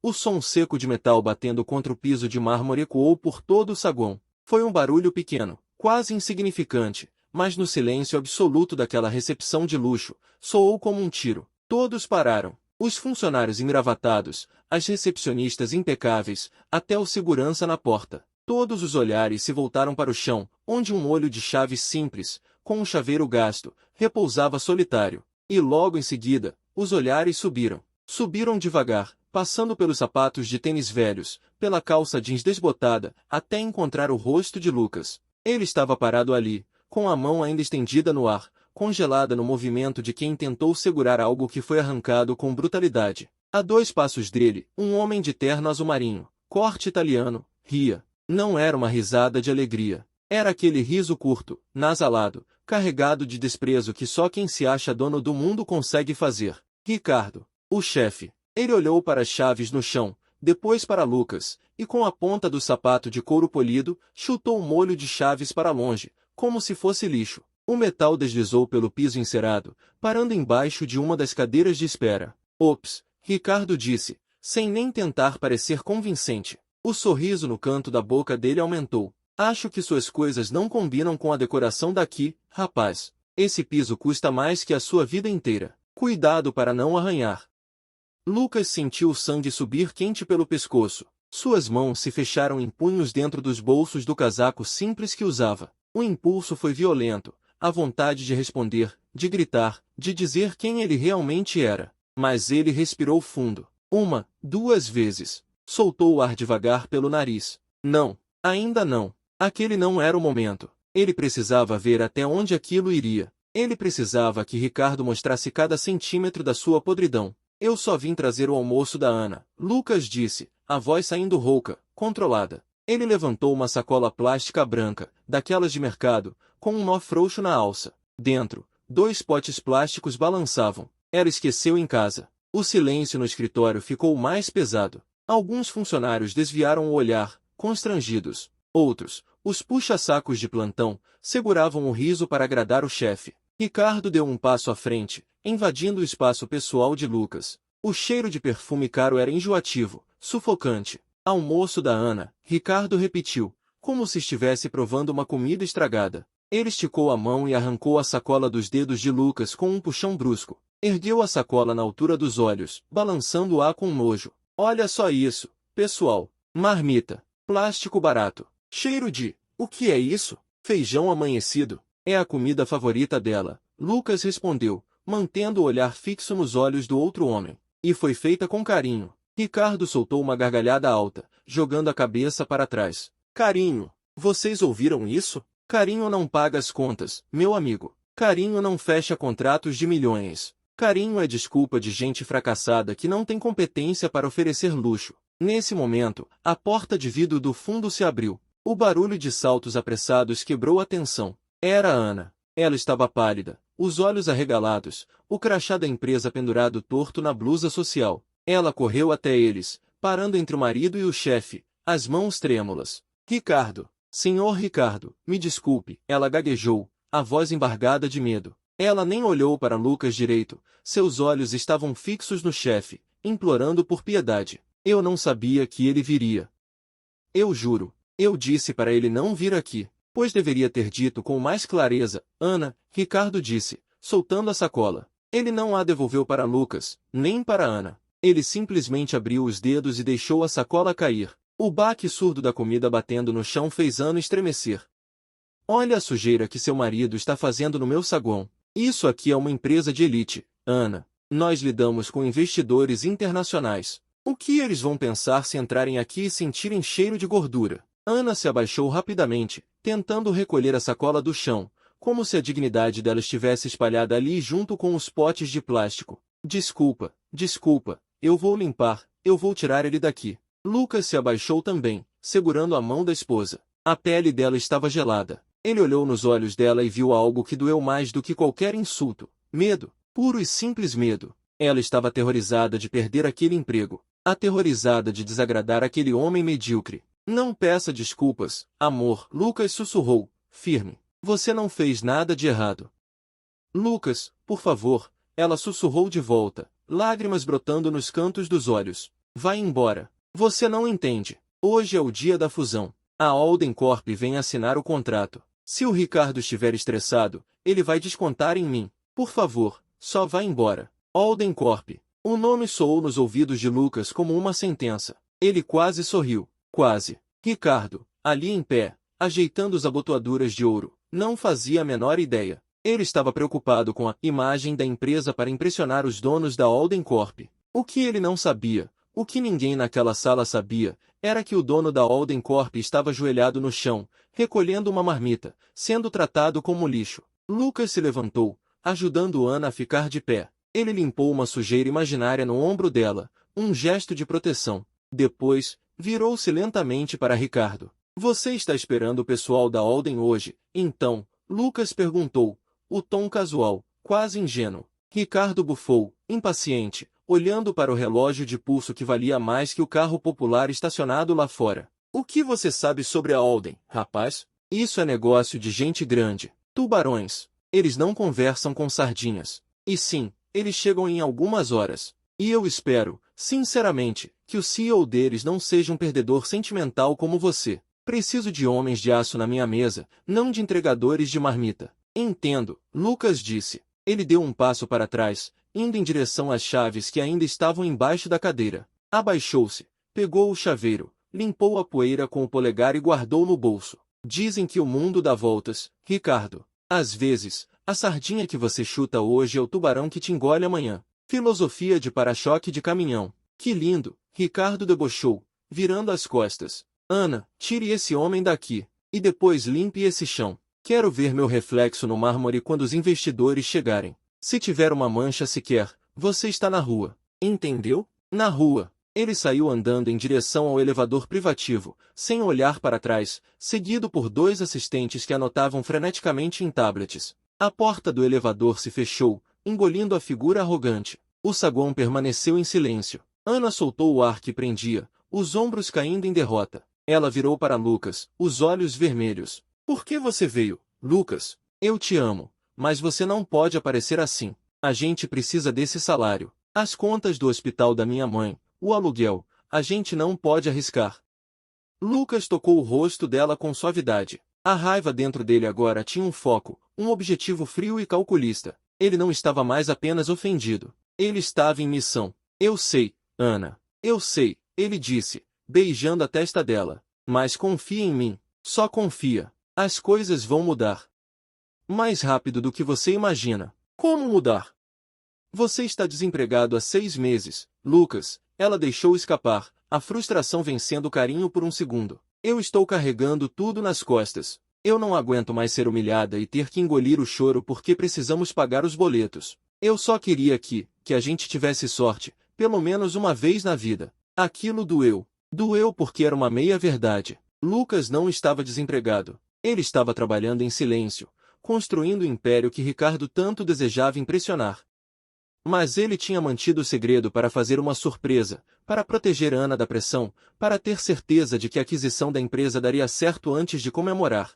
O som seco de metal batendo contra o piso de mármore ecoou por todo o saguão. Foi um barulho pequeno, quase insignificante, mas no silêncio absoluto daquela recepção de luxo, soou como um tiro. Todos pararam. Os funcionários engravatados, as recepcionistas impecáveis, até o segurança na porta. Todos os olhares se voltaram para o chão, onde um molho de chaves simples, com um chaveiro gasto, repousava solitário. E logo em seguida, os olhares subiram. Subiram devagar, passando pelos sapatos de tênis velhos, pela calça jeans desbotada, até encontrar o rosto de Lucas. Ele estava parado ali, com a mão ainda estendida no ar, congelada no movimento de quem tentou segurar algo que foi arrancado com brutalidade. A 2 passos dele, um homem de terno azul marinho, corte italiano, ria. Não era uma risada de alegria. Era aquele riso curto, nasalado, carregado de desprezo que só quem se acha dono do mundo consegue fazer. Ricardo, o chefe. Ele olhou para as chaves no chão, depois para Lucas, e com a ponta do sapato de couro polido, chutou o molho de chaves para longe, como se fosse lixo. O metal deslizou pelo piso encerado, parando embaixo de uma das cadeiras de espera. Ops, Ricardo disse, sem nem tentar parecer convincente. O sorriso no canto da boca dele aumentou. Acho que suas coisas não combinam com a decoração daqui, rapaz. Esse piso custa mais que a sua vida inteira. Cuidado para não arranhar. Lucas sentiu o sangue subir quente pelo pescoço. Suas mãos se fecharam em punhos dentro dos bolsos do casaco simples que usava. O impulso foi violento, a vontade de responder, de gritar, de dizer quem ele realmente era. Mas ele respirou fundo. 1, 2 vezes. Soltou o ar devagar pelo nariz. Não, ainda não. Aquele não era o momento. Ele precisava ver até onde aquilo iria. Ele precisava que Ricardo mostrasse cada centímetro da sua podridão. Eu só vim trazer o almoço da Ana, Lucas disse, a voz saindo rouca, controlada. Ele levantou uma sacola plástica branca, daquelas de mercado, com um nó frouxo na alça. Dentro, 2 potes plásticos balançavam. Ela esqueceu em casa. O silêncio no escritório ficou mais pesado. Alguns funcionários desviaram o olhar, constrangidos. Outros, os puxa-sacos de plantão, seguravam o riso para agradar o chefe. Ricardo deu um passo à frente, invadindo o espaço pessoal de Lucas. O cheiro de perfume caro era enjoativo, sufocante. Almoço da Ana, Ricardo repetiu, como se estivesse provando uma comida estragada. Ele esticou a mão e arrancou a sacola dos dedos de Lucas com um puxão brusco. Ergueu a sacola na altura dos olhos, balançando-a com nojo. Olha só isso, pessoal. Marmita. Plástico barato. Cheiro de... O que é isso? Feijão amanhecido. É a comida favorita dela. Lucas respondeu, mantendo o olhar fixo nos olhos do outro homem. E foi feita com carinho. Ricardo soltou uma gargalhada alta, jogando a cabeça para trás. Carinho. Vocês ouviram isso? Carinho não paga as contas, meu amigo. Carinho não fecha contratos de milhões. Carinho é desculpa de gente fracassada que não tem competência para oferecer luxo. Nesse momento, a porta de vidro do fundo se abriu. O barulho de saltos apressados quebrou a tensão. Era Ana. Ela estava pálida, os olhos arregalados, o crachá da empresa pendurado torto na blusa social. Ela correu até eles, parando entre o marido e o chefe, as mãos trêmulas. Ricardo. Senhor Ricardo, me desculpe, ela gaguejou, a voz embargada de medo. Ela nem olhou para Lucas direito, seus olhos estavam fixos no chefe, implorando por piedade. Eu não sabia que ele viria. Eu juro, eu disse para ele não vir aqui, pois deveria ter dito com mais clareza. Ana, Ricardo disse, soltando a sacola. Ele não a devolveu para Lucas, nem para Ana. Ele simplesmente abriu os dedos e deixou a sacola cair. O baque surdo da comida batendo no chão fez Ana estremecer. Olha a sujeira que seu marido está fazendo no meu saguão. Isso aqui é uma empresa de elite, Ana. Nós lidamos com investidores internacionais. O que eles vão pensar se entrarem aqui e sentirem cheiro de gordura? Ana se abaixou rapidamente, tentando recolher a sacola do chão, como se a dignidade dela estivesse espalhada ali junto com os potes de plástico. Desculpa, desculpa, eu vou limpar, eu vou tirar ele daqui. Lucas se abaixou também, segurando a mão da esposa. A pele dela estava gelada. Ele olhou nos olhos dela e viu algo que doeu mais do que qualquer insulto. Medo, puro e simples medo. Ela estava aterrorizada de perder aquele emprego, aterrorizada de desagradar aquele homem medíocre. Não peça desculpas, amor, Lucas sussurrou, firme. Você não fez nada de errado. Lucas, por favor, ela sussurrou de volta, lágrimas brotando nos cantos dos olhos. Vai embora. Você não entende. Hoje é o dia da fusão. A Alden Corp vem assinar o contrato. Se o Ricardo estiver estressado, ele vai descontar em mim. Por favor, só vá embora. Alden Corp. O nome soou nos ouvidos de Lucas como uma sentença. Ele quase sorriu. Quase. Ricardo, ali em pé, ajeitando as abotoaduras de ouro, não fazia a menor ideia. Ele estava preocupado com a imagem da empresa para impressionar os donos da Alden Corp. O que ele não sabia, o que ninguém naquela sala sabia, era que o dono da Alden Corp estava ajoelhado no chão, recolhendo uma marmita, sendo tratado como lixo. Lucas se levantou, ajudando Ana a ficar de pé. Ele limpou uma sujeira imaginária no ombro dela, um gesto de proteção. Depois, virou-se lentamente para Ricardo. Você está esperando o pessoal da Alden hoje, então? Lucas perguntou, o tom casual, quase ingênuo. Ricardo bufou, impaciente, olhando para o relógio de pulso que valia mais que o carro popular estacionado lá fora. O que você sabe sobre a Alden, rapaz? Isso é negócio de gente grande. Tubarões. Eles não conversam com sardinhas. E sim, eles chegam em algumas horas. E eu espero, sinceramente, que o CEO deles não seja um perdedor sentimental como você. Preciso de homens de aço na minha mesa, não de entregadores de marmita. Entendo, Lucas disse. Ele deu um passo para trás, indo em direção às chaves que ainda estavam embaixo da cadeira. Abaixou-se, pegou o chaveiro, limpou a poeira com o polegar e guardou no bolso. Dizem que o mundo dá voltas, Ricardo. Às vezes, a sardinha que você chuta hoje é o tubarão que te engole amanhã. Filosofia de para-choque de caminhão. Que lindo, Ricardo debochou, virando as costas. Ana, tire esse homem daqui. E depois limpe esse chão. Quero ver meu reflexo no mármore quando os investidores chegarem. Se tiver uma mancha sequer, você está na rua. Entendeu? Na rua. Ele saiu andando em direção ao elevador privativo, sem olhar para trás, seguido por dois assistentes que anotavam freneticamente em tablets. A porta do elevador se fechou, engolindo a figura arrogante. O saguão permaneceu em silêncio. Ana soltou o ar que prendia, os ombros caindo em derrota. Ela virou para Lucas, os olhos vermelhos. Por que você veio, Lucas? Eu te amo, mas você não pode aparecer assim. A gente precisa desse salário. As contas do hospital da minha mãe, o aluguel, a gente não pode arriscar. Lucas tocou o rosto dela com suavidade. A raiva dentro dele agora tinha um foco, um objetivo frio e calculista. Ele não estava mais apenas ofendido. Ele estava em missão. Eu sei, Ana. Eu sei, ele disse, beijando a testa dela. Mas confia em mim. Só confia. As coisas vão mudar. Mais rápido do que você imagina. Como mudar? Você está desempregado há 6 meses, Lucas. Ela deixou escapar, a frustração vencendo o carinho por um segundo. Eu estou carregando tudo nas costas. Eu não aguento mais ser humilhada e ter que engolir o choro porque precisamos pagar os boletos. Eu só queria que a gente tivesse sorte, pelo menos uma vez na vida. Aquilo doeu. Doeu porque era uma meia-verdade. Lucas não estava desempregado. Ele estava trabalhando em silêncio, construindo o império que Ricardo tanto desejava impressionar. Mas ele tinha mantido o segredo para fazer uma surpresa, para proteger Ana da pressão, para ter certeza de que a aquisição da empresa daria certo antes de comemorar.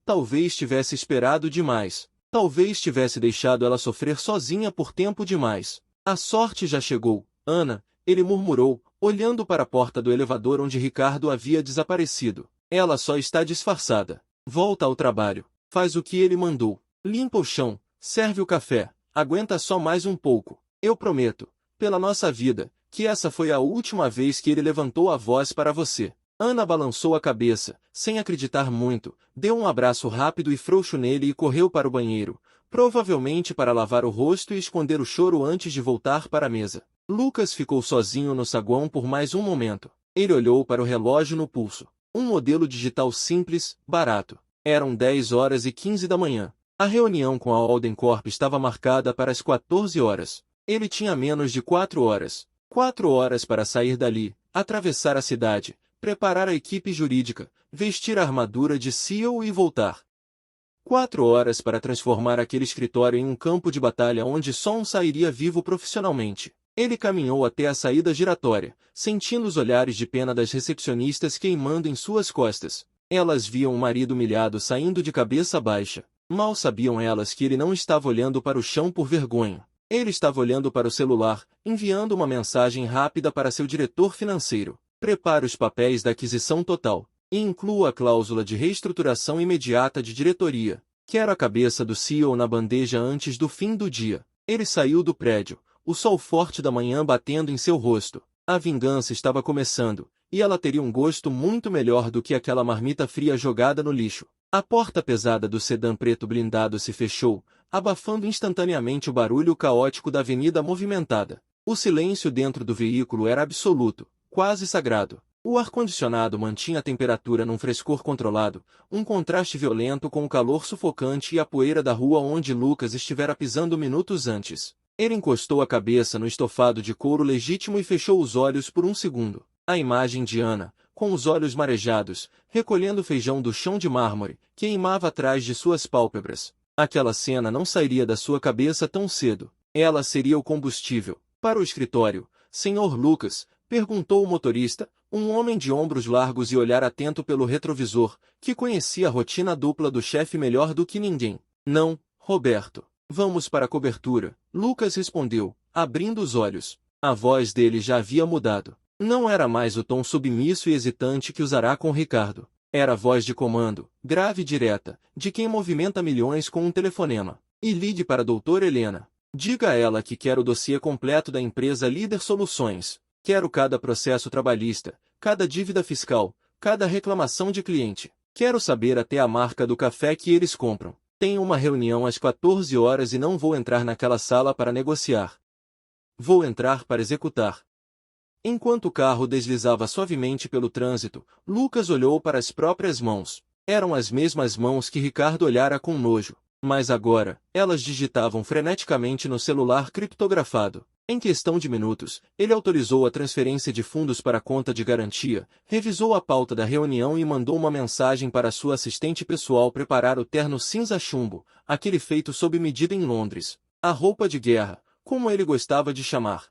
Talvez tivesse esperado demais. Talvez tivesse deixado ela sofrer sozinha por tempo demais. A sorte já chegou, Ana, ele murmurou, olhando para a porta do elevador onde Ricardo havia desaparecido. Ela só está disfarçada. Volta ao trabalho. Faz o que ele mandou. Limpa o chão. Serve o café. Aguenta só mais um pouco. Eu prometo, pela nossa vida, que essa foi a última vez que ele levantou a voz para você. Ana balançou a cabeça, sem acreditar muito, deu um abraço rápido e frouxo nele e correu para o banheiro, provavelmente para lavar o rosto e esconder o choro antes de voltar para a mesa. Lucas ficou sozinho no saguão por mais um momento. Ele olhou para o relógio no pulso. Um modelo digital simples, barato. Eram 10h15 da manhã. A reunião com a Alden Corp estava marcada para as 14 horas. Ele tinha menos de 4 horas. 4 horas para sair dali, atravessar a cidade, preparar a equipe jurídica, vestir a armadura de CEO e voltar. 4 horas para transformar aquele escritório em um campo de batalha onde só um sairia vivo profissionalmente. Ele caminhou até a saída giratória, sentindo os olhares de pena das recepcionistas queimando em suas costas. Elas viam o marido humilhado saindo de cabeça baixa. Mal sabiam elas que ele não estava olhando para o chão por vergonha. Ele estava olhando para o celular, enviando uma mensagem rápida para seu diretor financeiro. Prepare os papéis da aquisição total e inclua a cláusula de reestruturação imediata de diretoria. Quero a cabeça do CEO na bandeja antes do fim do dia. Ele saiu do prédio, o sol forte da manhã batendo em seu rosto. A vingança estava começando, e ela teria um gosto muito melhor do que aquela marmita fria jogada no lixo. A porta pesada do sedã preto blindado se fechou, abafando instantaneamente o barulho caótico da avenida movimentada. O silêncio dentro do veículo era absoluto, quase sagrado. O ar-condicionado mantinha a temperatura num frescor controlado, um contraste violento com o calor sufocante e a poeira da rua onde Lucas estivera pisando minutos antes. Ele encostou a cabeça no estofado de couro legítimo e fechou os olhos por um segundo. A imagem de Ana, com os olhos marejados, recolhendo feijão do chão de mármore, queimava atrás de suas pálpebras. Aquela cena não sairia da sua cabeça tão cedo. Ela seria o combustível. Para o escritório, Sr. Lucas, perguntou o motorista, um homem de ombros largos e olhar atento pelo retrovisor, que conhecia a rotina dupla do chefe melhor do que ninguém. Não, Roberto. Vamos para a cobertura, Lucas respondeu, abrindo os olhos. A voz dele já havia mudado. Não era mais o tom submisso e hesitante que usará com Ricardo. Era a voz de comando, grave e direta, de quem movimenta milhões com um telefonema. E ligue para a doutora Helena. Diga a ela que quero o dossiê completo da empresa Líder Soluções. Quero cada processo trabalhista, cada dívida fiscal, cada reclamação de cliente. Quero saber até a marca do café que eles compram. Tenho uma reunião às 14 horas e não vou entrar naquela sala para negociar. Vou entrar para executar. Enquanto o carro deslizava suavemente pelo trânsito, Lucas olhou para as próprias mãos. Eram as mesmas mãos que Ricardo olhara com nojo. Mas agora, elas digitavam freneticamente no celular criptografado. Em questão de minutos, ele autorizou a transferência de fundos para a conta de garantia, revisou a pauta da reunião e mandou uma mensagem para sua assistente pessoal preparar o terno cinza chumbo, aquele feito sob medida em Londres. A roupa de guerra, como ele gostava de chamar.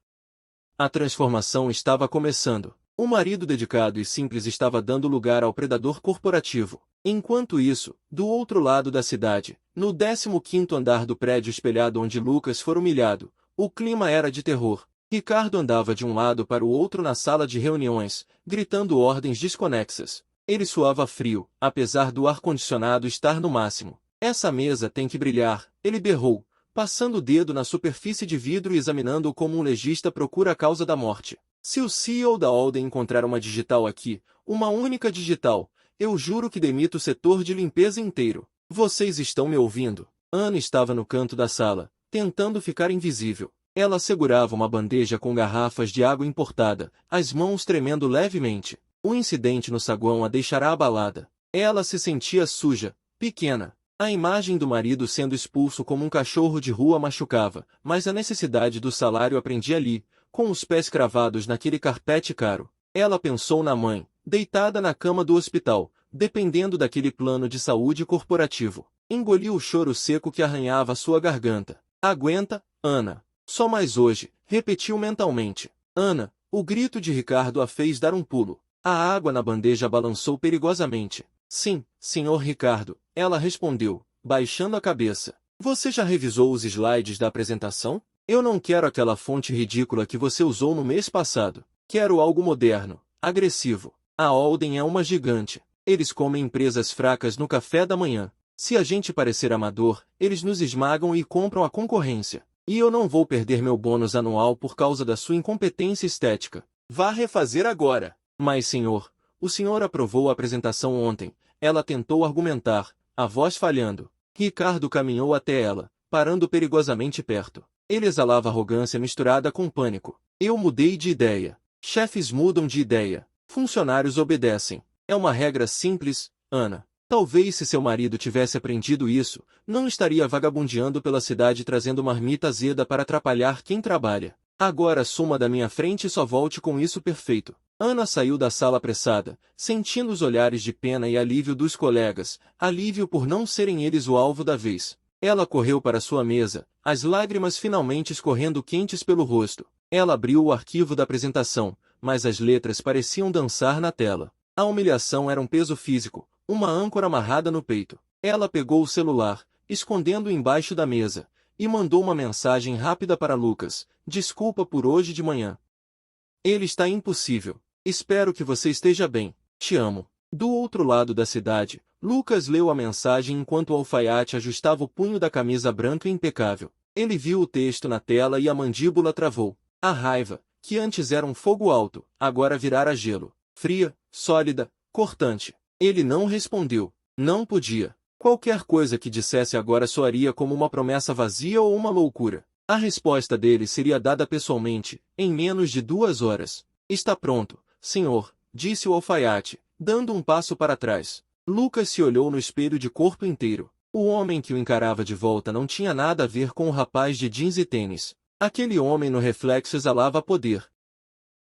A transformação estava começando. O marido dedicado e simples estava dando lugar ao predador corporativo. Enquanto isso, do outro lado da cidade, no 15º andar do prédio espelhado onde Lucas fora humilhado, o clima era de terror. Ricardo andava de um lado para o outro na sala de reuniões, gritando ordens desconexas. Ele suava frio, apesar do ar-condicionado estar no máximo. Essa mesa tem que brilhar, ele berrou, passando o dedo na superfície de vidro e examinando-o como um legista procura a causa da morte. Se o CEO da Alden encontrar uma digital aqui, uma única digital, eu juro que demito o setor de limpeza inteiro. Vocês estão me ouvindo? Ana estava no canto da sala, tentando ficar invisível. Ela segurava uma bandeja com garrafas de água importada, as mãos tremendo levemente. O incidente no saguão a deixará abalada. Ela se sentia suja, pequena. A imagem do marido sendo expulso como um cachorro de rua machucava, mas a necessidade do salário a prendia ali, com os pés cravados naquele carpete caro. Ela pensou na mãe, deitada na cama do hospital, dependendo daquele plano de saúde corporativo. Engoliu o choro seco que arranhava sua garganta. Aguenta, Ana. Só mais hoje, repetiu mentalmente. Ana, o grito de Ricardo a fez dar um pulo. A água na bandeja balançou perigosamente. Sim, senhor Ricardo, ela respondeu, baixando a cabeça. Você já revisou os slides da apresentação? Eu não quero aquela fonte ridícula que você usou no mês passado. Quero algo moderno, agressivo. A Alden é uma gigante. Eles comem empresas fracas no café da manhã. Se a gente parecer amador, eles nos esmagam e compram a concorrência. E eu não vou perder meu bônus anual por causa da sua incompetência estética. Vá refazer agora. Mas senhor, o senhor aprovou a apresentação ontem. Ela tentou argumentar, a voz falhando. Ricardo caminhou até ela, parando perigosamente perto. Ele exalava arrogância misturada com pânico. Eu mudei de ideia. Chefes mudam de ideia. Funcionários obedecem. É uma regra simples, Ana. Talvez se seu marido tivesse aprendido isso, não estaria vagabundeando pela cidade trazendo marmita azeda para atrapalhar quem trabalha. Agora suma da minha frente e só volte com isso perfeito. Ana saiu da sala apressada, sentindo os olhares de pena e alívio dos colegas, alívio por não serem eles o alvo da vez. Ela correu para sua mesa, as lágrimas finalmente escorrendo quentes pelo rosto. Ela abriu o arquivo da apresentação, mas as letras pareciam dançar na tela. A humilhação era um peso físico, uma âncora amarrada no peito. Ela pegou o celular, escondendo-o embaixo da mesa, e mandou uma mensagem rápida para Lucas: desculpa por hoje de manhã. Ele está impossível. Espero que você esteja bem. Te amo. Do outro lado da cidade, Lucas leu a mensagem enquanto o alfaiate ajustava o punho da camisa branca impecável. Ele viu o texto na tela e a mandíbula travou. A raiva, que antes era um fogo alto, agora virara gelo. Fria, sólida, cortante. Ele não respondeu. Não podia. Qualquer coisa que dissesse agora soaria como uma promessa vazia ou uma loucura. A resposta dele seria dada pessoalmente, em menos de 2 horas. Está pronto, senhor, disse o alfaiate, dando um passo para trás. Lucas se olhou no espelho de corpo inteiro. O homem que o encarava de volta não tinha nada a ver com o rapaz de jeans e tênis. Aquele homem no reflexo exalava poder.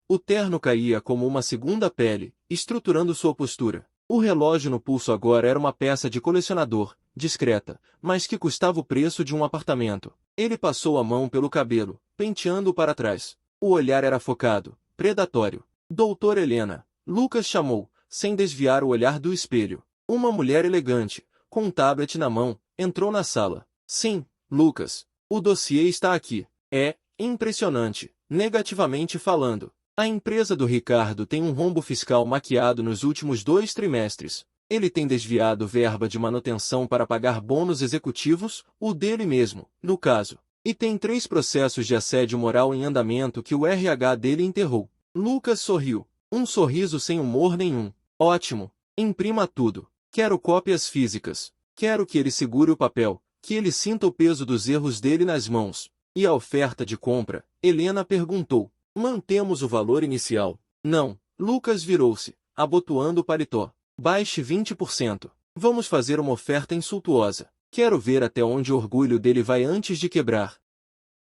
O terno caía como uma segunda pele, estruturando sua postura. O relógio no pulso agora era uma peça de colecionador, discreta, mas que custava o preço de um apartamento. Ele passou a mão pelo cabelo, penteando-o para trás. O olhar era focado, predatório. Doutor Helena, Lucas chamou, sem desviar o olhar do espelho. Uma mulher elegante, com um tablet na mão, entrou na sala. Sim, Lucas. O dossiê está aqui. É impressionante, negativamente falando. A empresa do Ricardo tem um rombo fiscal maquiado nos últimos 2 trimestres. Ele tem desviado verba de manutenção para pagar bônus executivos, o dele mesmo, no caso. E tem 3 processos de assédio moral em andamento que o RH dele enterrou. Lucas sorriu. Um sorriso sem humor nenhum. Ótimo. Imprima tudo. Quero cópias físicas. Quero que ele segure o papel, que ele sinta o peso dos erros dele nas mãos. E a oferta de compra? Helena perguntou. Mantemos o valor inicial. Não. Lucas virou-se, abotoando o paletó. Baixe 20%. Vamos fazer uma oferta insultuosa. Quero ver até onde o orgulho dele vai antes de quebrar.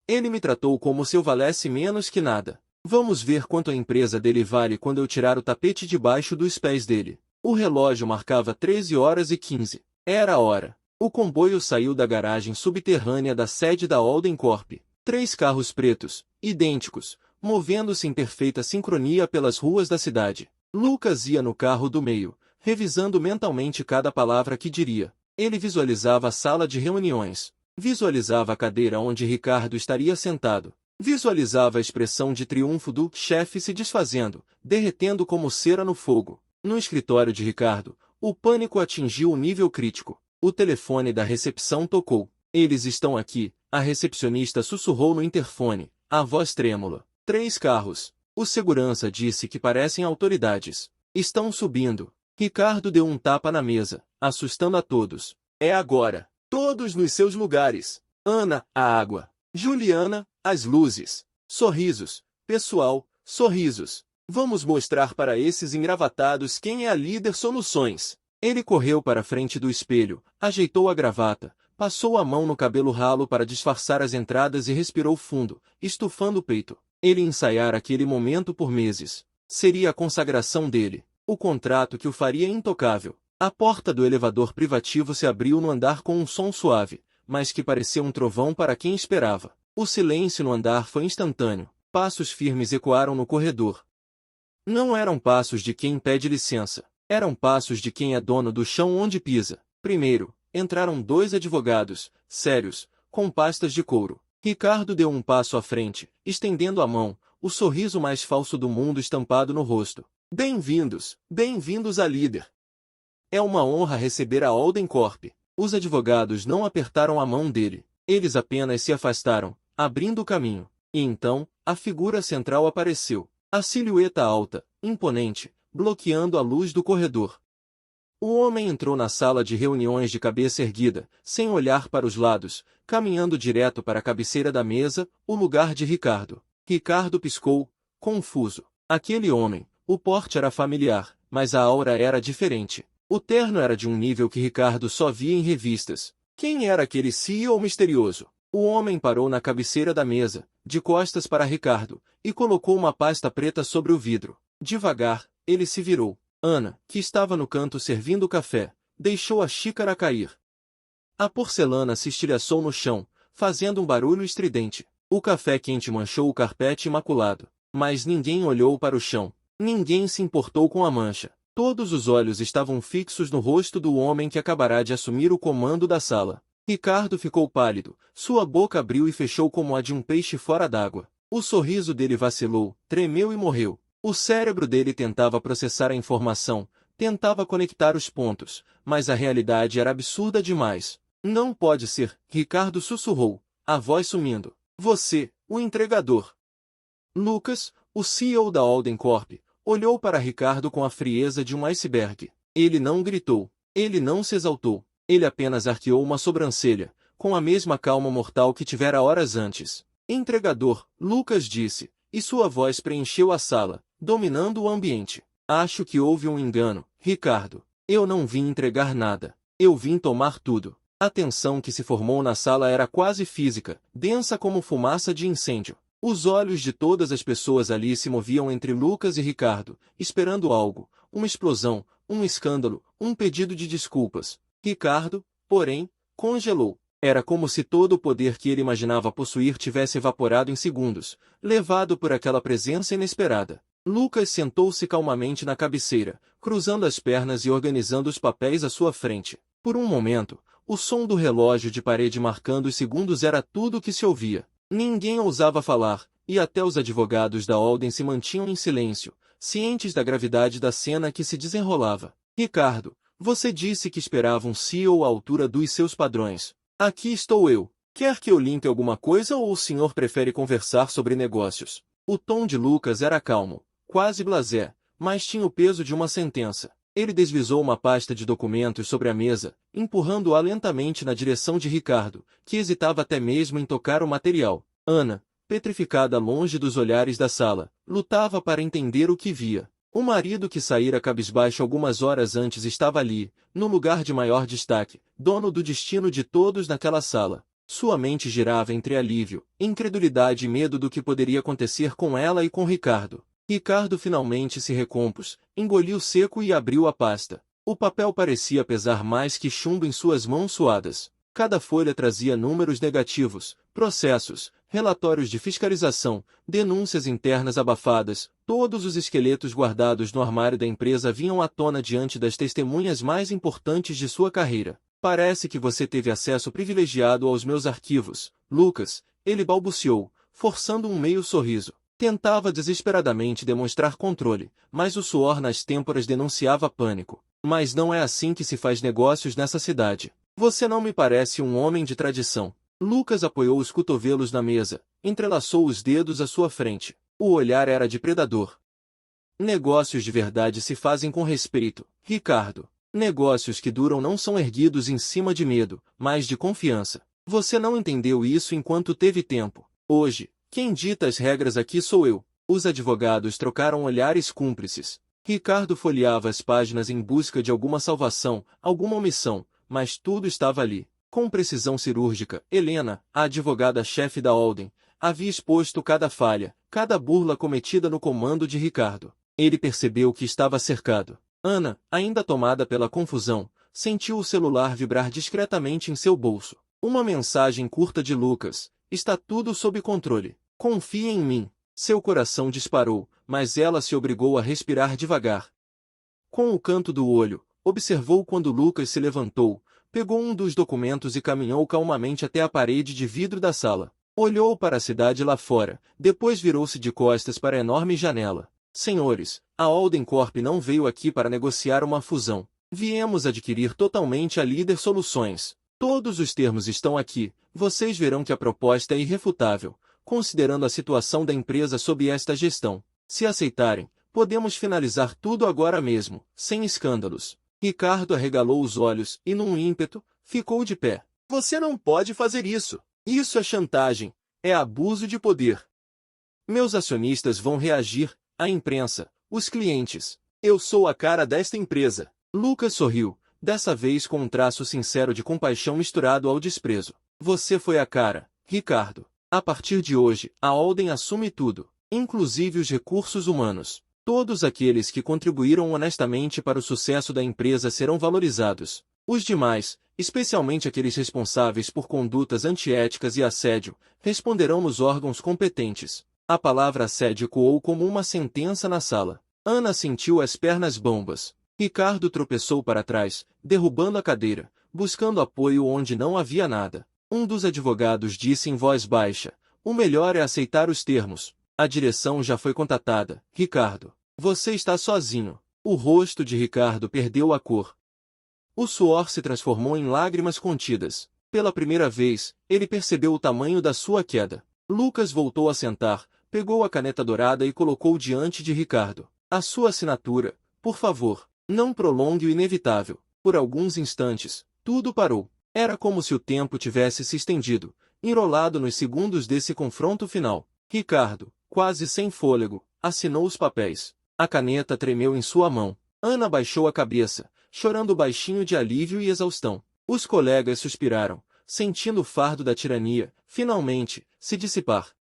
Ele me tratou como se eu valesse menos que nada. Vamos ver quanto a empresa dele vale quando eu tirar o tapete debaixo dos pés dele. O relógio marcava 13h15. Era a hora. O comboio saiu da garagem subterrânea da sede da Alden Corp. 3 carros pretos, idênticos, movendo-se em perfeita sincronia pelas ruas da cidade. Lucas ia no carro do meio, revisando mentalmente cada palavra que diria. Ele visualizava a sala de reuniões. Visualizava a cadeira onde Ricardo estaria sentado. Visualizava a expressão de triunfo do chefe se desfazendo, derretendo como cera no fogo. No escritório de Ricardo, o pânico atingiu o nível crítico. O telefone da recepção tocou. Eles estão aqui, a recepcionista sussurrou no interfone, a voz trêmula. 3 carros. O segurança disse que parecem autoridades. Estão subindo. Ricardo deu um tapa na mesa, assustando a todos. É agora. Todos nos seus lugares. Ana, a água. Juliana, as luzes. Sorrisos. Pessoal, sorrisos. Vamos mostrar para esses engravatados quem é a líder soluções. Ele correu para a frente do espelho, ajeitou a gravata, passou a mão no cabelo ralo para disfarçar as entradas e respirou fundo, estufando o peito. Ele ensaiara aquele momento por meses. Seria a consagração dele, o contrato que o faria intocável. A porta do elevador privativo se abriu no andar com um som suave, mas que parecia um trovão para quem esperava. O silêncio no andar foi instantâneo. Passos firmes ecoaram no corredor. Não eram passos de quem pede licença. Eram passos de quem é dono do chão onde pisa. Primeiro, entraram 2 advogados, sérios, com pastas de couro. Ricardo deu um passo à frente, estendendo a mão, o sorriso mais falso do mundo estampado no rosto. Bem-vindos, bem-vindos à líder. É uma honra receber a Alden Corp. Os advogados não apertaram a mão dele. Eles apenas se afastaram, abrindo o caminho. E então, a figura central apareceu. A silhueta alta, imponente, bloqueando a luz do corredor. O homem entrou na sala de reuniões de cabeça erguida, sem olhar para os lados, caminhando direto para a cabeceira da mesa, o lugar de Ricardo. Ricardo piscou, confuso. Aquele homem, o porte era familiar, mas a aura era diferente. O terno era de um nível que Ricardo só via em revistas. Quem era aquele CEO misterioso? O homem parou na cabeceira da mesa, de costas para Ricardo, e colocou uma pasta preta sobre o vidro. Devagar, ele se virou. Ana, que estava no canto servindo café, deixou a xícara cair. A porcelana se estilhaçou no chão, fazendo um barulho estridente. O café quente manchou o carpete imaculado. Mas ninguém olhou para o chão. Ninguém se importou com a mancha. Todos os olhos estavam fixos no rosto do homem que acabará de assumir o comando da sala. Ricardo ficou pálido, sua boca abriu e fechou como a de um peixe fora d'água. O sorriso dele vacilou, tremeu e morreu. O cérebro dele tentava processar a informação, tentava conectar os pontos, mas a realidade era absurda demais. Não pode ser, Ricardo sussurrou, a voz sumindo. Você, o entregador. Lucas, o CEO da Alden Corp, olhou para Ricardo com a frieza de um iceberg. Ele não gritou, ele não se exaltou, ele apenas arqueou uma sobrancelha, com a mesma calma mortal que tivera horas antes. Entregador, Lucas disse, e sua voz preencheu a sala, dominando o ambiente. Acho que houve um engano, Ricardo. Eu não vim entregar nada. Eu vim tomar tudo. A tensão que se formou na sala era quase física, densa como fumaça de incêndio. Os olhos de todas as pessoas ali se moviam entre Lucas e Ricardo, esperando algo, uma explosão, um escândalo, um pedido de desculpas. Ricardo, porém, congelou. Era como se todo o poder que ele imaginava possuir tivesse evaporado em segundos, levado por aquela presença inesperada. Lucas sentou-se calmamente na cabeceira, cruzando as pernas e organizando os papéis à sua frente. Por um momento, o som do relógio de parede marcando os segundos era tudo o que se ouvia. Ninguém ousava falar, e até os advogados da Alden se mantinham em silêncio, cientes da gravidade da cena que se desenrolava. Ricardo, você disse que esperava um CEO à altura dos seus padrões. Aqui estou eu. Quer que eu limpe alguma coisa ou o senhor prefere conversar sobre negócios? O tom de Lucas era calmo, quase blasé, mas tinha o peso de uma sentença. Ele deslizou uma pasta de documentos sobre a mesa, empurrando-a lentamente na direção de Ricardo, que hesitava até mesmo em tocar o material. Ana, petrificada longe dos olhares da sala, lutava para entender o que via. O marido que saíra cabisbaixo algumas horas antes estava ali, no lugar de maior destaque, dono do destino de todos naquela sala. Sua mente girava entre alívio, incredulidade e medo do que poderia acontecer com ela e com Ricardo. Ricardo finalmente se recompôs, engoliu seco e abriu a pasta. O papel parecia pesar mais que chumbo em suas mãos suadas. Cada folha trazia números negativos, processos, relatórios de fiscalização, denúncias internas abafadas. Todos os esqueletos guardados no armário da empresa vinham à tona diante das testemunhas mais importantes de sua carreira. Parece que você teve acesso privilegiado aos meus arquivos, Lucas, ele balbuciou, forçando um meio sorriso. Tentava desesperadamente demonstrar controle, mas o suor nas têmporas denunciava pânico. Mas não é assim que se faz negócios nessa cidade. Você não me parece um homem de tradição. Lucas apoiou os cotovelos na mesa, entrelaçou os dedos à sua frente. O olhar era de predador. Negócios de verdade se fazem com respeito, Ricardo. Negócios que duram não são erguidos em cima de medo, mas de confiança. Você não entendeu isso enquanto teve tempo. Hoje, quem dita as regras aqui sou eu. Os advogados trocaram olhares cúmplices. Ricardo folheava as páginas em busca de alguma salvação, alguma omissão, mas tudo estava ali. Com precisão cirúrgica, Helena, a advogada-chefe da Alden, havia exposto cada falha, cada burla cometida no comando de Ricardo. Ele percebeu que estava cercado. Ana, ainda tomada pela confusão, sentiu o celular vibrar discretamente em seu bolso. Uma mensagem curta de Lucas. Está tudo sob controle. Confie em mim. Seu coração disparou, mas ela se obrigou a respirar devagar. Com o canto do olho, observou quando Lucas se levantou, pegou um dos documentos e caminhou calmamente até a parede de vidro da sala. Olhou para a cidade lá fora, depois virou-se de costas para a enorme janela. Senhores, a Alden Corp não veio aqui para negociar uma fusão. Viemos adquirir totalmente a Líder Soluções. Todos os termos estão aqui. Vocês verão que a proposta é irrefutável, considerando a situação da empresa sob esta gestão. Se aceitarem, podemos finalizar tudo agora mesmo, sem escândalos. Ricardo arregalou os olhos e, num ímpeto, ficou de pé. Você não pode fazer isso. Isso é chantagem. É abuso de poder. Meus acionistas vão reagir, a imprensa, os clientes. Eu sou a cara desta empresa. Lucas sorriu, dessa vez com um traço sincero de compaixão misturado ao desprezo. Você foi a cara, Ricardo. A partir de hoje, a Alden assume tudo, inclusive os recursos humanos. Todos aqueles que contribuíram honestamente para o sucesso da empresa serão valorizados. Os demais, especialmente aqueles responsáveis por condutas antiéticas e assédio, responderão nos órgãos competentes. A palavra assédio ecoou como uma sentença na sala. Ana sentiu as pernas bambas. Ricardo tropeçou para trás, derrubando a cadeira, buscando apoio onde não havia nada. Um dos advogados disse em voz baixa: "O melhor é aceitar os termos. A direção já foi contatada. Ricardo, você está sozinho." O rosto de Ricardo perdeu a cor. O suor se transformou em lágrimas contidas. Pela primeira vez, ele percebeu o tamanho da sua queda. Lucas voltou a sentar, pegou a caneta dourada e colocou diante de Ricardo. "A sua assinatura, por favor." Não prolongue o inevitável. Por alguns instantes, tudo parou. Era como se o tempo tivesse se estendido, enrolado nos segundos desse confronto final. Ricardo, quase sem fôlego, assinou os papéis. A caneta tremeu em sua mão. Ana baixou a cabeça, chorando baixinho de alívio e exaustão. Os colegas suspiraram, sentindo o fardo da tirania, finalmente, se dissipar.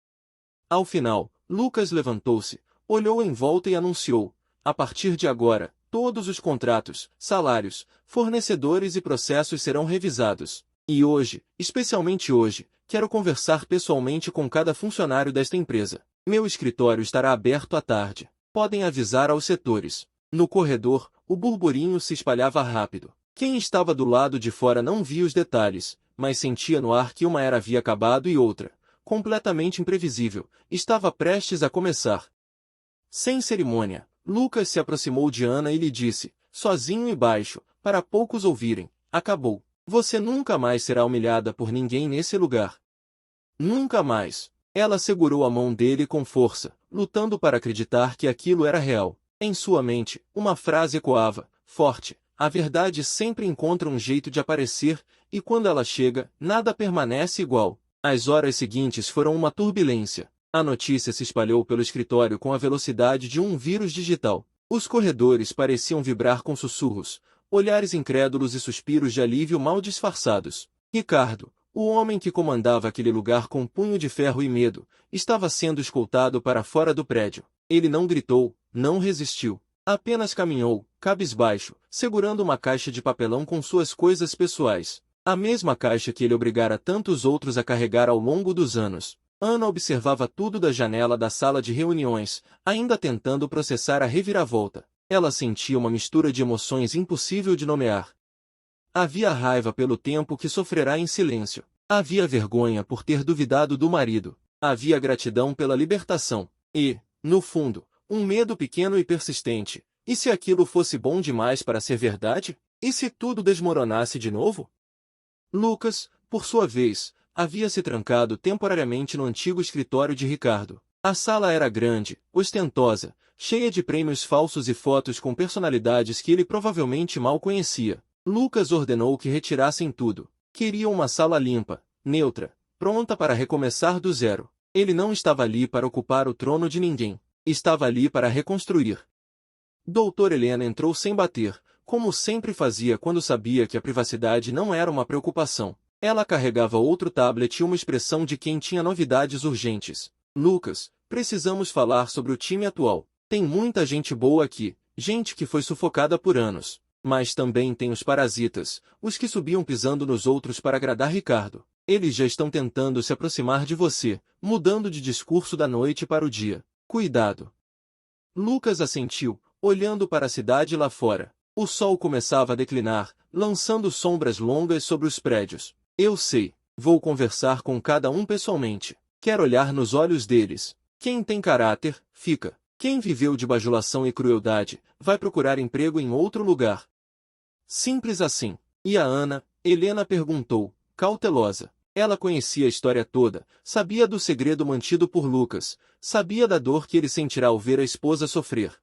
Ao final, Lucas levantou-se, olhou em volta e anunciou: "A partir de agora, todos os contratos, salários, fornecedores e processos serão revisados. E hoje, especialmente hoje, quero conversar pessoalmente com cada funcionário desta empresa. Meu escritório estará aberto à tarde. Podem avisar aos setores." No corredor, o burburinho se espalhava rápido. Quem estava do lado de fora não via os detalhes, mas sentia no ar que uma era havia acabado e outra, completamente imprevisível, estava prestes a começar. Sem cerimônia, Lucas se aproximou de Ana e lhe disse, sozinho e baixo, para poucos ouvirem: "Acabou. Você nunca mais será humilhada por ninguém nesse lugar. Nunca mais." Ela segurou a mão dele com força, lutando para acreditar que aquilo era real. Em sua mente, uma frase ecoava, forte: "A verdade sempre encontra um jeito de aparecer, e quando ela chega, nada permanece igual." As horas seguintes foram uma turbulência. A notícia se espalhou pelo escritório com a velocidade de um vírus digital. Os corredores pareciam vibrar com sussurros, olhares incrédulos e suspiros de alívio mal disfarçados. Ricardo, o homem que comandava aquele lugar com punho de ferro e medo, estava sendo escoltado para fora do prédio. Ele não gritou, não resistiu. Apenas caminhou, cabisbaixo, segurando uma caixa de papelão com suas coisas pessoais. A mesma caixa que ele obrigara tantos outros a carregar ao longo dos anos. Ana observava tudo da janela da sala de reuniões, ainda tentando processar a reviravolta. Ela sentia uma mistura de emoções impossível de nomear. Havia raiva pelo tempo que sofrerá em silêncio. Havia vergonha por ter duvidado do marido. Havia gratidão pela libertação. E, no fundo, um medo pequeno e persistente. E se aquilo fosse bom demais para ser verdade? E se tudo desmoronasse de novo? Lucas, por sua vez, havia se trancado temporariamente no antigo escritório de Ricardo. A sala era grande, ostentosa, cheia de prêmios falsos e fotos com personalidades que ele provavelmente mal conhecia. Lucas ordenou que retirassem tudo. Queria uma sala limpa, neutra, pronta para recomeçar do zero. Ele não estava ali para ocupar o trono de ninguém. Estava ali para reconstruir. Doutor Helena entrou sem bater, como sempre fazia quando sabia que a privacidade não era uma preocupação. Ela carregava outro tablet e uma expressão de quem tinha novidades urgentes. "Lucas, precisamos falar sobre o time atual. Tem muita gente boa aqui, gente que foi sufocada por anos. Mas também tem os parasitas, os que subiam pisando nos outros para agradar Ricardo. Eles já estão tentando se aproximar de você, mudando de discurso da noite para o dia. Cuidado." Lucas assentiu, olhando para a cidade lá fora. O sol começava a declinar, lançando sombras longas sobre os prédios. "Eu sei. Vou conversar com cada um pessoalmente. Quero olhar nos olhos deles. Quem tem caráter, fica. Quem viveu de bajulação e crueldade, vai procurar emprego em outro lugar." Simples assim. "E a Ana?" Helena perguntou, cautelosa. Ela conhecia a história toda, sabia do segredo mantido por Lucas, sabia da dor que ele sentirá ao ver a esposa sofrer.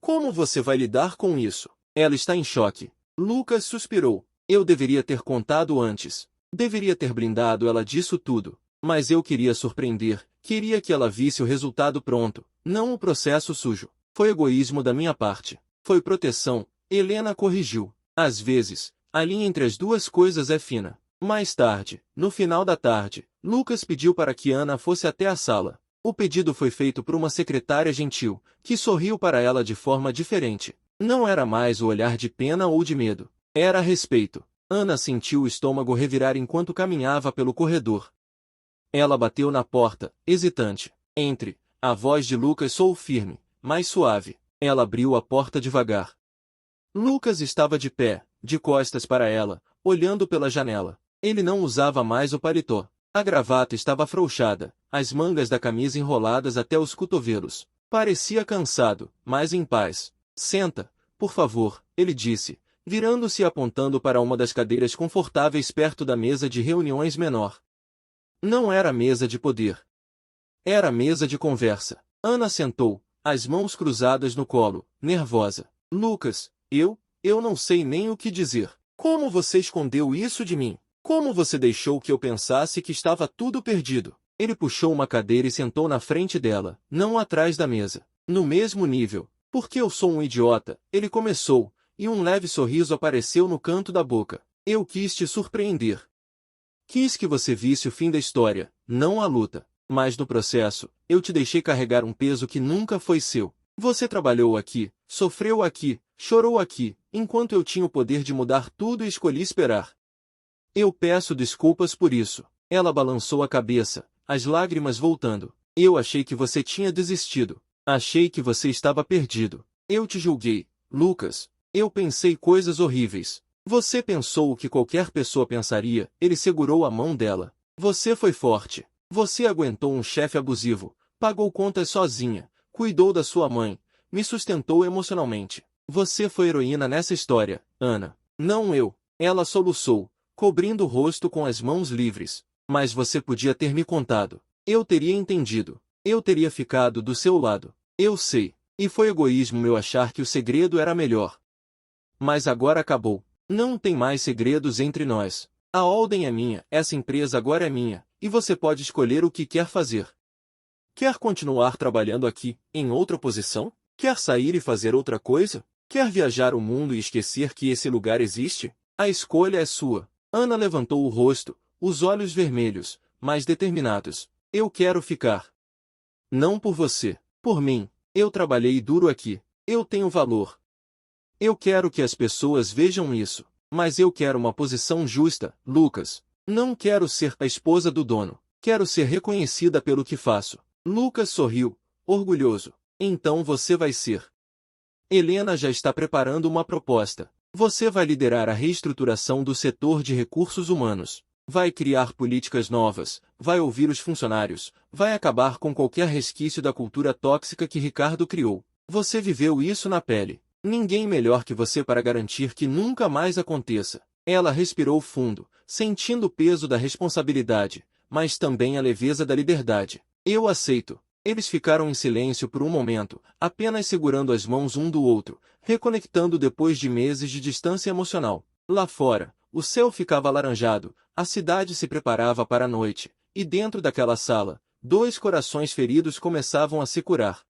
"Como você vai lidar com isso?" "Ela está em choque." Lucas suspirou. "Eu deveria ter contado antes. Deveria ter blindado ela disso tudo. Mas eu queria surpreender, queria que ela visse o resultado pronto, não o processo sujo. Foi egoísmo da minha parte. Foi proteção." Helena corrigiu. "Às vezes, a linha entre as duas coisas é fina." Mais tarde, no final da tarde, Lucas pediu para que Ana fosse até a sala. O pedido foi feito por uma secretária gentil, que sorriu para ela de forma diferente. Não era mais o olhar de pena ou de medo. Era respeito. Ana sentiu o estômago revirar enquanto caminhava pelo corredor. Ela bateu na porta, hesitante. "Entre." A voz de Lucas soou firme, mas suave. Ela abriu a porta devagar. Lucas estava de pé, de costas para ela, olhando pela janela. Ele não usava mais o paletó. A gravata estava afrouxada, as mangas da camisa enroladas até os cotovelos. Parecia cansado, mas em paz. Senta, por favor, ele disse, virando-se e apontando para uma das cadeiras confortáveis perto da mesa de reuniões menor. Não era mesa de poder. Era mesa de conversa. Ana sentou, as mãos cruzadas no colo, nervosa. Lucas, eu não sei nem o que dizer. Como você escondeu isso de mim? Como você deixou que eu pensasse que estava tudo perdido? Ele puxou uma cadeira e sentou na frente dela, não atrás da mesa. No mesmo nível. Porque eu sou um idiota, ele começou, e um leve sorriso apareceu no canto da boca. Eu quis te surpreender. Quis que você visse o fim da história, não a luta. Mas no processo, eu te deixei carregar um peso que nunca foi seu. Você trabalhou aqui, sofreu aqui, chorou aqui, enquanto eu tinha o poder de mudar tudo e escolhi esperar. Eu peço desculpas por isso. Ela balançou a cabeça, as lágrimas voltando. Eu achei que você tinha desistido. Achei que você estava perdido. Eu te julguei, Lucas. Eu pensei coisas horríveis. Você pensou o que qualquer pessoa pensaria. Ele segurou a mão dela. Você foi forte. Você aguentou um chefe abusivo, pagou contas sozinha, cuidou da sua mãe, me sustentou emocionalmente. Você foi heroína nessa história, Ana. Não eu. Ela soluçou, cobrindo o rosto com as mãos livres. Mas você podia ter me contado. Eu teria entendido. Eu teria ficado do seu lado. Eu sei. E foi egoísmo meu achar que o segredo era melhor. Mas agora acabou. Não tem mais segredos entre nós. A Alden é minha, essa empresa agora é minha, e você pode escolher o que quer fazer. Quer continuar trabalhando aqui, em outra posição? Quer sair e fazer outra coisa? Quer viajar o mundo e esquecer que esse lugar existe? A escolha é sua. Ana levantou o rosto, os olhos vermelhos, mas determinados. Eu quero ficar. Não por você, por mim. Eu trabalhei duro aqui. Eu tenho valor. Eu quero que as pessoas vejam isso. Mas eu quero uma posição justa, Lucas. Não quero ser a esposa do dono. Quero ser reconhecida pelo que faço. Lucas sorriu, orgulhoso. Então você vai ser. Helena já está preparando uma proposta. Você vai liderar a reestruturação do setor de recursos humanos. Vai criar políticas novas, vai ouvir os funcionários, vai acabar com qualquer resquício da cultura tóxica que Ricardo criou. Você viveu isso na pele. Ninguém melhor que você para garantir que nunca mais aconteça. Ela respirou fundo, sentindo o peso da responsabilidade, mas também a leveza da liberdade. Eu aceito. Eles ficaram em silêncio por um momento, apenas segurando as mãos um do outro, reconectando depois de meses de distância emocional. Lá fora, o céu ficava alaranjado, a cidade se preparava para a noite, e dentro daquela sala, dois corações feridos começavam a se curar.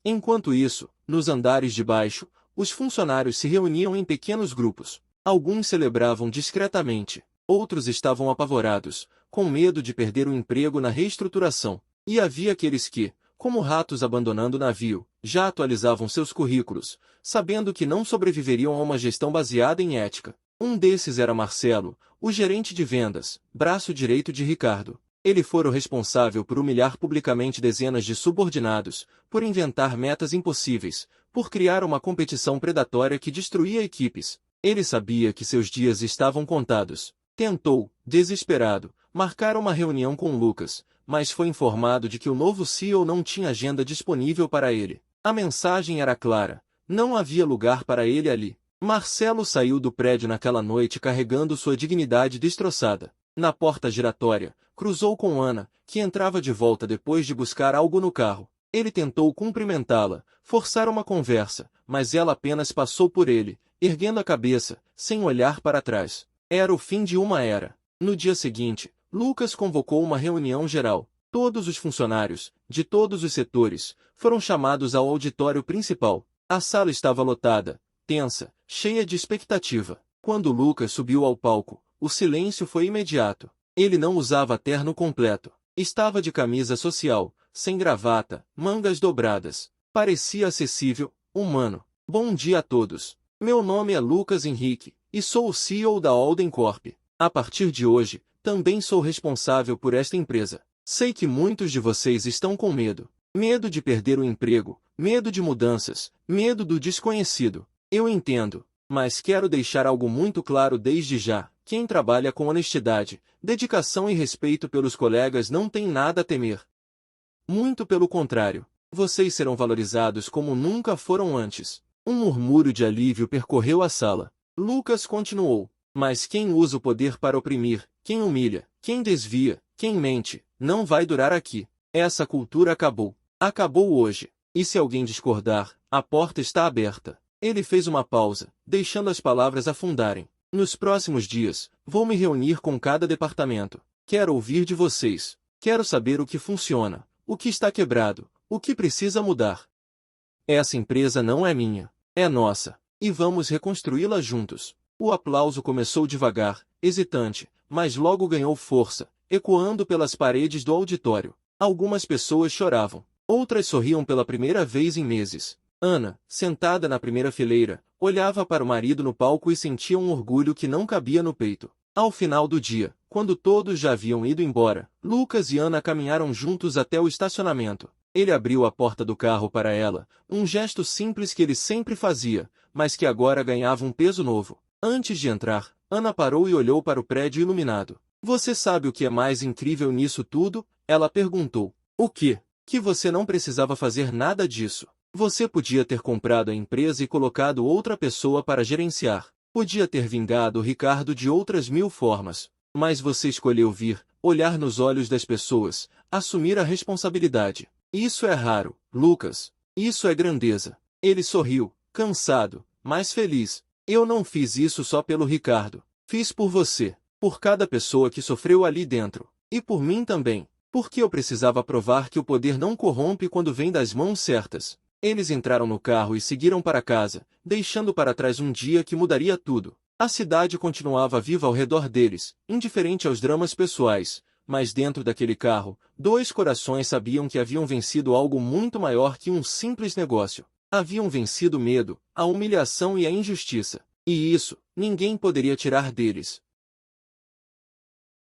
Enquanto isso, nos andares de baixo, os funcionários se reuniam em pequenos grupos. Alguns celebravam discretamente, outros estavam apavorados, com medo de perder o emprego na reestruturação. E havia aqueles que, como ratos abandonando o navio, já atualizavam seus currículos, sabendo que não sobreviveriam a uma gestão baseada em ética. Um desses era Marcelo, o gerente de vendas, braço direito de Ricardo. Ele fora o responsável por humilhar publicamente dezenas de subordinados, por inventar metas impossíveis, por criar uma competição predatória que destruía equipes. Ele sabia que seus dias estavam contados. Tentou, desesperado, marcar uma reunião com Lucas, mas foi informado de que o novo CEO não tinha agenda disponível para ele. A mensagem era clara: não havia lugar para ele ali. Marcelo saiu do prédio naquela noite carregando sua dignidade destroçada. Na porta giratória, cruzou com Ana, que entrava de volta depois de buscar algo no carro. Ele tentou cumprimentá-la, forçar uma conversa, mas ela apenas passou por ele, erguendo a cabeça, sem olhar para trás. Era o fim de uma era. No dia seguinte, Lucas convocou uma reunião geral. Todos os funcionários, de todos os setores, foram chamados ao auditório principal. A sala estava lotada, tensa, cheia de expectativa. Quando Lucas subiu ao palco, o silêncio foi imediato. Ele não usava terno completo. Estava de camisa social, sem gravata, mangas dobradas. Parecia acessível, humano. Bom dia a todos. Meu nome é Lucas Henrique, e sou o CEO da Alden Corp. A partir de hoje, também sou responsável por esta empresa. Sei que muitos de vocês estão com medo. Medo de perder o emprego, medo de mudanças, medo do desconhecido. Eu entendo. Mas quero deixar algo muito claro desde já. Quem trabalha com honestidade, dedicação e respeito pelos colegas não tem nada a temer. Muito pelo contrário. Vocês serão valorizados como nunca foram antes. Um murmúrio de alívio percorreu a sala. Lucas continuou. Mas quem usa o poder para oprimir, quem humilha, quem desvia, quem mente, não vai durar aqui. Essa cultura acabou. Acabou hoje. E se alguém discordar, a porta está aberta. Ele fez uma pausa, deixando as palavras afundarem. Nos próximos dias, vou me reunir com cada departamento. Quero ouvir de vocês. Quero saber o que funciona, o que está quebrado, o que precisa mudar. Essa empresa não é minha, é nossa, e vamos reconstruí-la juntos. O aplauso começou devagar, hesitante, mas logo ganhou força, ecoando pelas paredes do auditório. Algumas pessoas choravam, outras sorriam pela primeira vez em meses. Ana, sentada na primeira fileira, olhava para o marido no palco e sentia um orgulho que não cabia no peito. Ao final do dia, quando todos já haviam ido embora, Lucas e Ana caminharam juntos até o estacionamento. Ele abriu a porta do carro para ela, um gesto simples que ele sempre fazia, mas que agora ganhava um peso novo. Antes de entrar, Ana parou e olhou para o prédio iluminado. Você sabe o que é mais incrível nisso tudo? Ela perguntou. O quê? Que você não precisava fazer nada disso. Você podia ter comprado a empresa e colocado outra pessoa para gerenciar. Podia ter vingado o Ricardo de outras 1000 formas. Mas você escolheu vir, olhar nos olhos das pessoas, assumir a responsabilidade. Isso é raro, Lucas. Isso é grandeza. Ele sorriu, cansado, mas feliz. Eu não fiz isso só pelo Ricardo. Fiz por você, por cada pessoa que sofreu ali dentro. E por mim também. Porque eu precisava provar que o poder não corrompe quando vem das mãos certas. Eles entraram no carro e seguiram para casa, deixando para trás um dia que mudaria tudo. A cidade continuava viva ao redor deles, indiferente aos dramas pessoais, mas dentro daquele carro, 2 corações sabiam que haviam vencido algo muito maior que um simples negócio. Haviam vencido o medo, a humilhação e a injustiça. E isso, ninguém poderia tirar deles.